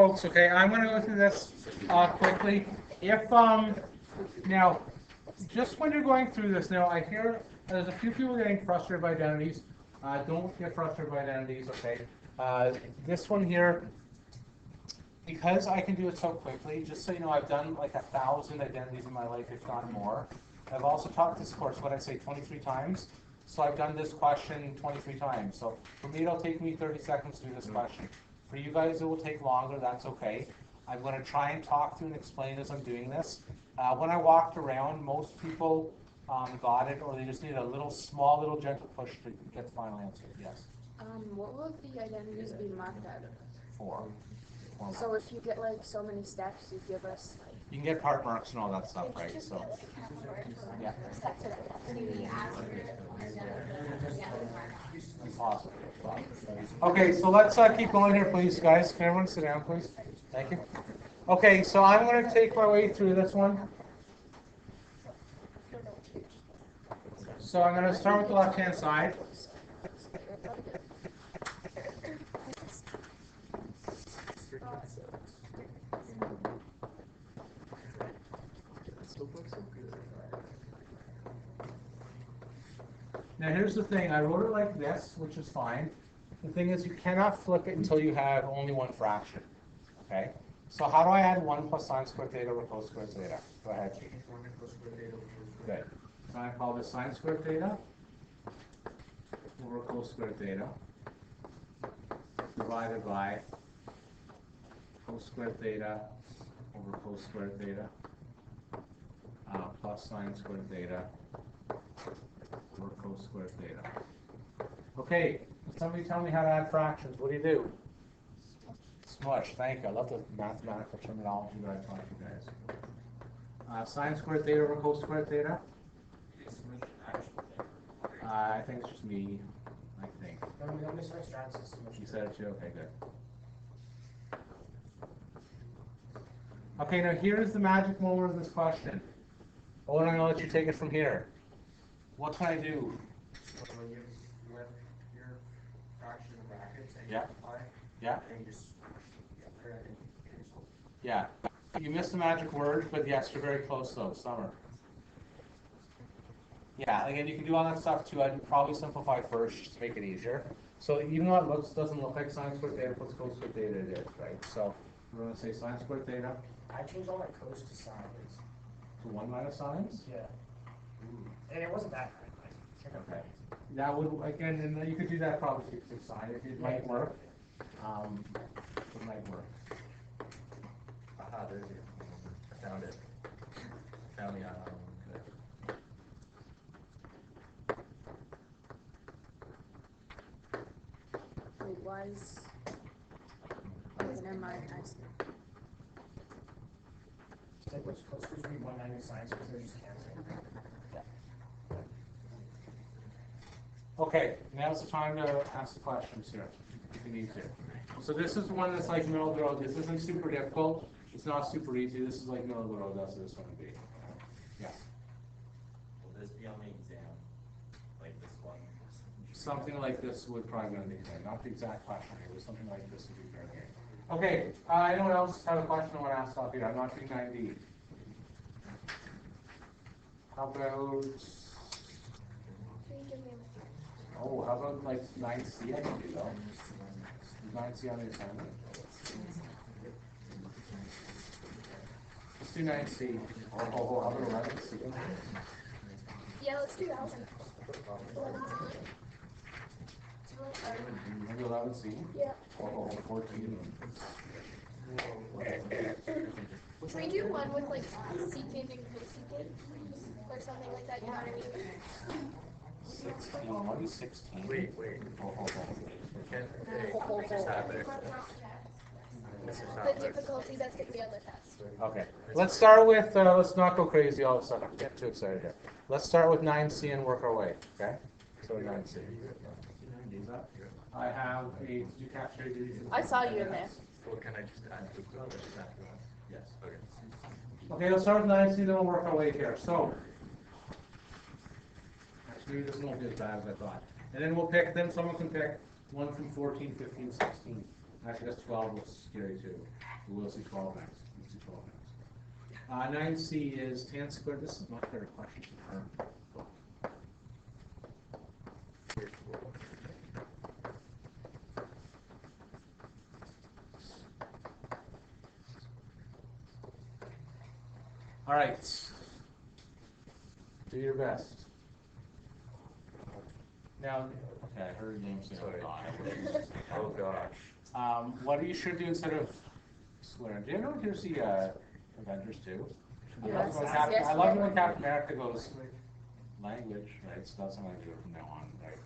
folks, okay, I'm going to go through this quickly. If, now, just when you're going through this, now I hear there's a few people getting frustrated by identities. Don't get frustrated by identities, okay? This one here, because I can do it so quickly, just so you know, I've done like 1,000 identities in my life, if not more. I've also taught this course, what I say, 23 times. So I've done this question 23 times. So for me, it'll take me 30 seconds to do this question. For you guys, it will take longer. That's okay. I'm going to try and talk through and explain as I'm doing this. When I walked around, most people got it, or they just need a little, small, little gentle push to get the final answer. Yes? What will the identities be marked out of? 4. So if you get like so many steps, you give us like... You can get part marks and all that stuff, right? So, yeah. Awesome. Okay, so let's keep going here, please, guys. Can everyone sit down, please? Thank you. Okay, so I'm going to take my way through this one. So I'm going to start with the left-hand side. Now here's the thing, I wrote it like this, which is fine. The thing is, you cannot flip it until you have only one fraction, okay? So how do I add 1 plus sine squared theta over cos squared theta? Go ahead. Good. So I call this sine squared theta over cos squared theta divided by cos squared theta over cos squared theta plus sine squared theta over cos squared theta. Okay, somebody tell me how to add fractions. What do? Smush, thank you. I love the mathematical terminology that I taught you guys. Sine squared theta over cos squared theta? I think it's just me, I think. You said it too? Okay, good. Okay, now here's the magic moment of this question. Oh, and I'm going to let you take it from here. What can I do? So you flip your fraction brackets and Yeah. multiply. Yeah. And you just Yeah. You missed the magic word, but yes, you're very close though. Summer. Yeah. Again, you can do all that stuff too. I'd probably simplify first just to make it easier. So even though it doesn't look like sine squared theta plus cos squared theta, it is, right? So we're going to say sine squared theta. I changed all my cos to sines. To 1 minus sines? Yeah. And it wasn't that hard. Okay. That would, again, and you could do that probably 6 sine. It might work. It might work. Aha, there's it. I found it. Found the Wait, was... Okay, never mind. I see. What's supposed to be 190 sines because they're just canceling. Okay, now's the time to ask the questions here, if you need to. So this is one that's like middle of the road. This isn't super difficult. It's not super easy. This is like middle of the road. That's what this one would be. Yes. Will this be on the exam? Like this one? Something like this would probably be on the exam. Not the exact question, but something like this would be fair game. Okay, anyone else have a question I want to ask off here? I'm not doing 9D. How about... Oh, how about like 9C I can do though? Is 9C on the assignment? Let's do 9C. Oh, how about 11C? Yeah, let's do that one. Maybe 11C? Yeah. Oh, 14. Should we do one with like secant and cosecant? Or something like that, you know what I mean? 16. What is 16? Wait. Oh. Just have it. The difficulty that's going to be on the test. Okay. Let's start with, let's not go crazy all of a sudden. Get too excited here. Let's start with 9C and work our way, okay? So 9C. I have a, did you capture it? I saw you in there. Or can I just add to it? Yes. Okay. Okay, let's start with 9C, then we'll work our way here. So, actually, this won't be as bad as I thought. And then we'll pick, then someone can pick one from 14, 15, 16. Actually, that's 12 looks scary too. We'll see 12 next. We'll see 12 next. 9C is tan squared. This is not fair question for her. All right. Do your best. Now, okay, I heard your name say, oh God. Oh gosh. What you should do instead of swearing, do you know here's the Avengers too? Yes, I love it when Captain America goes language, right? So that's what I'm gonna do from now on, right?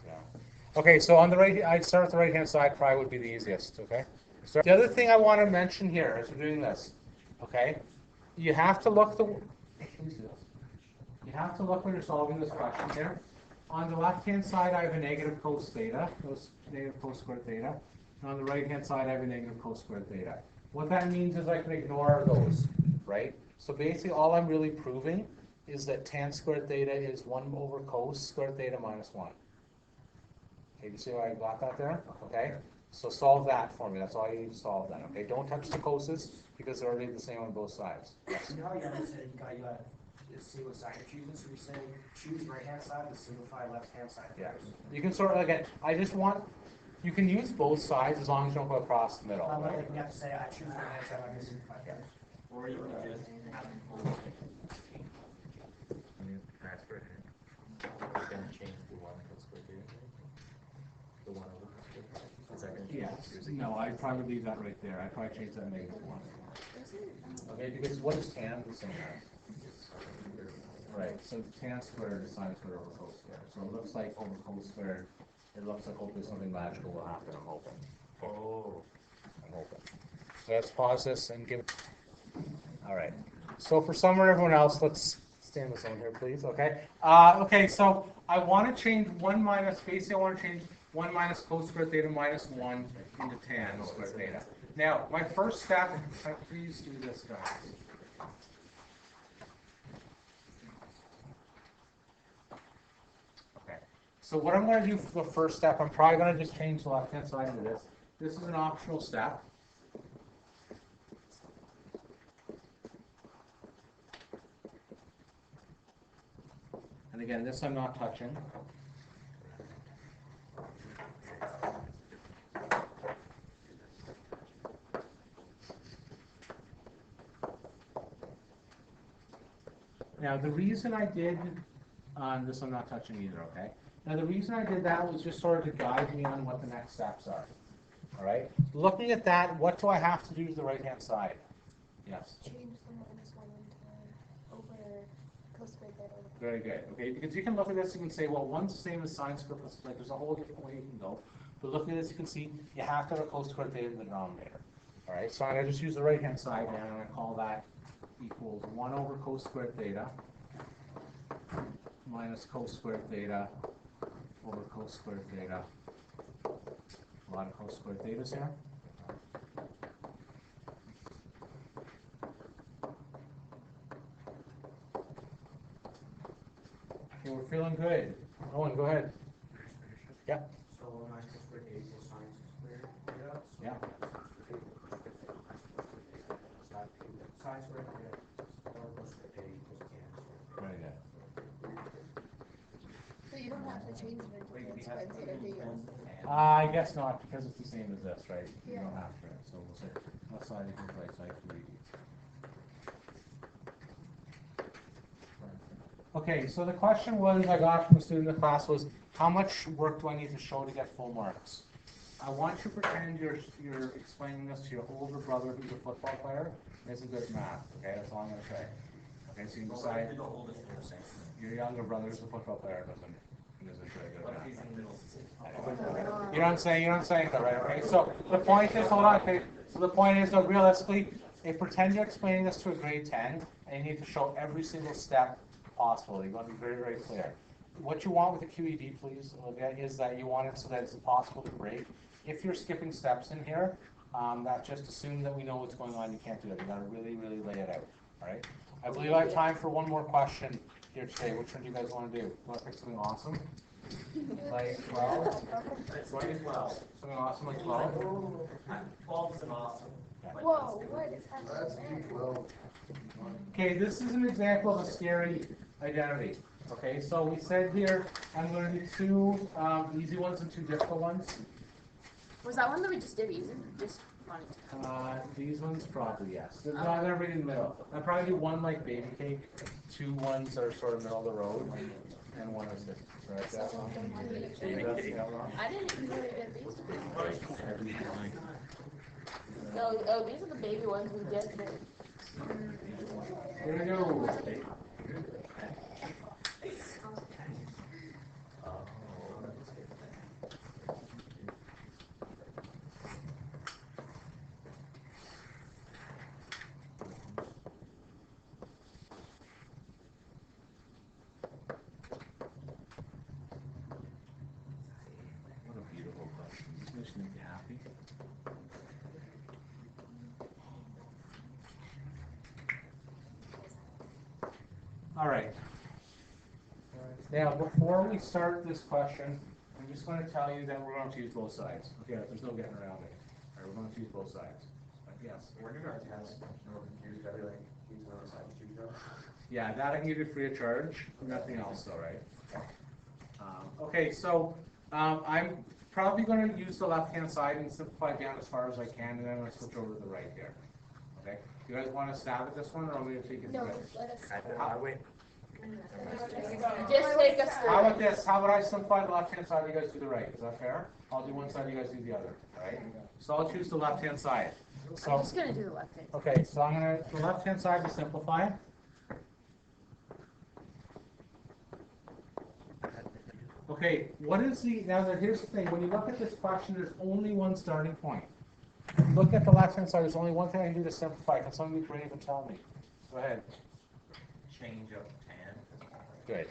Okay, so on the right, I'd start with the right hand side. Cry would be the easiest. Okay. So the other thing I want to mention here as we're doing this, okay, you have to look You have to look when you're solving this question here. On the left-hand side, I have a negative cos theta, negative cos squared theta. And on the right-hand side, I have a negative cos squared theta. What that means is I can ignore those, right? So basically, all I'm really proving is that tan squared theta is 1 over cos squared theta minus 1. Okay, you see how I got that there? Okay, so solve that for me. That's all you need to solve that. Okay, don't touch the coses because they're already the same on both sides. Yes. You know how you said you got to see what side you're choosing, so you're saying choose right hand side and simplify left hand side. Yeah. You can sort of, again, you can use both sides as long as you don't go across the middle. Like you have to say I choose right hand side, I'm going to simplify. Yeah. Or you can just have Transfer it. It's gonna change the one that goes with it. The one over. Is that gonna change? Yes. No, I'd probably leave that right there. I'd probably change that negative 1. Okay, because what is tan the same as? Right, so tan squared is sine squared over cos squared. So it looks like over cos squared, it looks like hopefully something magical will happen, I'm hoping. Oh. I'm hoping. So let's pause this and give. All right. So for summer, everyone else, let's stay in the zone here, please. Okay. Okay. So I want to change 1 minus. Basically, I want to change 1 minus cos squared theta minus 1 into tan squared theta. Now, my first step. Please do this, guys. Okay. So what I'm going to do for the first step, I'm probably going to just change the left-hand side into this. This is an optional step. And again, this I'm not touching. Now, the reason I did, this I'm not touching either, okay? Now, the reason I did that was just sort of to guide me on what the next steps are, all right? Looking at that, what do I have to do to the right-hand side? Yes? Change the minus 1 into over cos squared theta. Very good, okay? Because you can look at this, you can say, well, one's the same as sine squared plus, like, there's a whole different way you can go. But looking at this, you can see you have to have a cos squared theta in the denominator, all right? So I'm going to just use the right-hand side, and I'm going to call that equals 1 over cos squared theta minus cos squared theta over cos squared theta. A lot of cos squared thetas here. Okay, we're feeling good. Owen, go ahead. Yeah. So 1 minus cos squared theta equals sine squared theta. Yeah. Sine squared theta or cos squared theta equals tan. Very good. So you don't have to change it into tan squared theta, do you? I guess not, because it's the same as this, right? You Yeah. don't have to. So we'll say left side equals right side 3. Okay, so the question was I got from a student in the class was, how much work do I need to show to get full marks? I want you to pretend you're explaining this to your older brother who's a football player and isn't good at math. Okay, that's all I'm going to say. Okay, so you can decide your younger brother who's a football player isn't very good at math. You know what I'm saying? You know what I'm saying, though, right? Okay. So the point is, hold on. Okay. So the point is, though, realistically, if pretend you're explaining this to a grade 10, and you need to show every single step possible. You want to be very, very clear. What you want with the QED, please, Olivia, is that you want it so that it's impossible to break. If you're skipping steps in here, that just assume that we know what's going on. You can't do it. You got to really, really lay it out. All right. I believe I have time for one more question here today. Which one do you guys want to do? You want to pick something awesome? Like 12? It's like 12. Something awesome like 12? 12 is an awesome. Whoa, what is happening there? Okay, this is an example of a scary identity. Okay, so we said here, I'm going to do two easy ones and two difficult ones. Was that one that we just did easy? Just wanted to. These ones probably, yes. They're not everything in the middle. I'll probably do one like baby cake, two ones that are sort of middle of the road, and one is this. Right, that one. That's the other one. I didn't even really get these. No, oh, these are the baby ones we did. Here we go. What a beautiful question. This makes me happy. All right. Now, before we start this question, I'm just going to tell you that we're going to use both sides. Okay, there's no getting around it. All right, we're going to use both sides. Yes. We're doing our test. We're confused. Gotta be like, use one side to choose though. Yeah, that I can give you free of charge. Nothing else, though, right? Okay, so I'm probably going to use the left-hand side and simplify down as far as I can, and then I'm going to switch over to the right here. Okay. You guys want to stab at this one, or am I going to take it? No, to let us. I wait. Just take us through. How about this? How about I simplify the left-hand side, you guys do the right? Is that fair? I'll do one side, you guys do the other, all right? So I'll choose the left-hand side. I'm So, just gonna do the left hand. okay, so I'm going to, the left-hand side to simplify. Okay, what is the, now here's the thing, when you look at this question, there's only one starting point. Look at the left-hand side, there's only one thing I can do to simplify. Can somebody be brave and tell me? Go ahead. Change up tan. Good.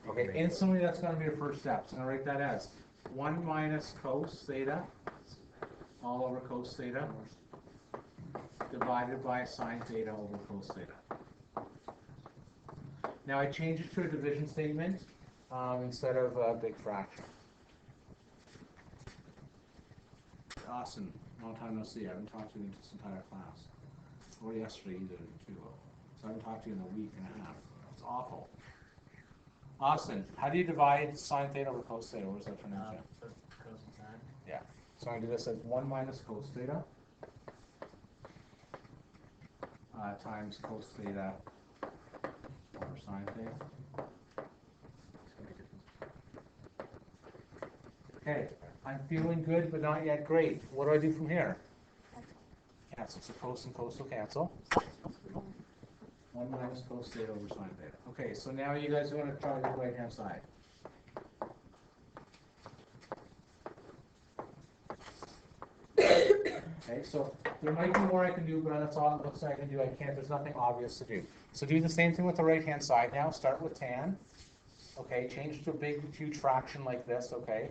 Okay, instantly that's going to be your first step. So I'm going to write that as 1 minus cos theta all over cos theta divided by sine theta over cos theta. Now I change it to a division statement instead of a big fraction. Austin, long time no see. I haven't talked to you in this entire class. Or yesterday either, too. So I haven't talked to you in a week and a half. It's awful. Austin, how do you divide sine theta over cos theta? What does that turn into? Cosine. Yeah. So I'm going to do this as 1 minus cos theta times cos theta over sine theta. Okay, I'm feeling good, but not yet great. What do I do from here? Cancel. So cos and cos will cancel. 1 minus cos theta over sine theta. Okay, so now you guys want to try the right-hand side. Okay, so there might be more I can do, but that's all it looks like I can do. I can't, there's nothing obvious to do. So do the same thing with the right-hand side now. Start with tan. Okay, change it to a big, huge fraction like this, okay?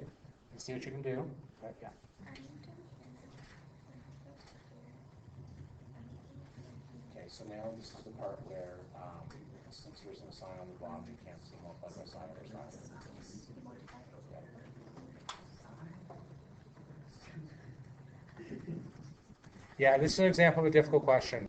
And see what you can do. Okay, yeah. Okay, so now this is the part where, since there's no sign on the bottom, you can't see multiplied by sine over sine. Yeah, this is an example of a difficult question.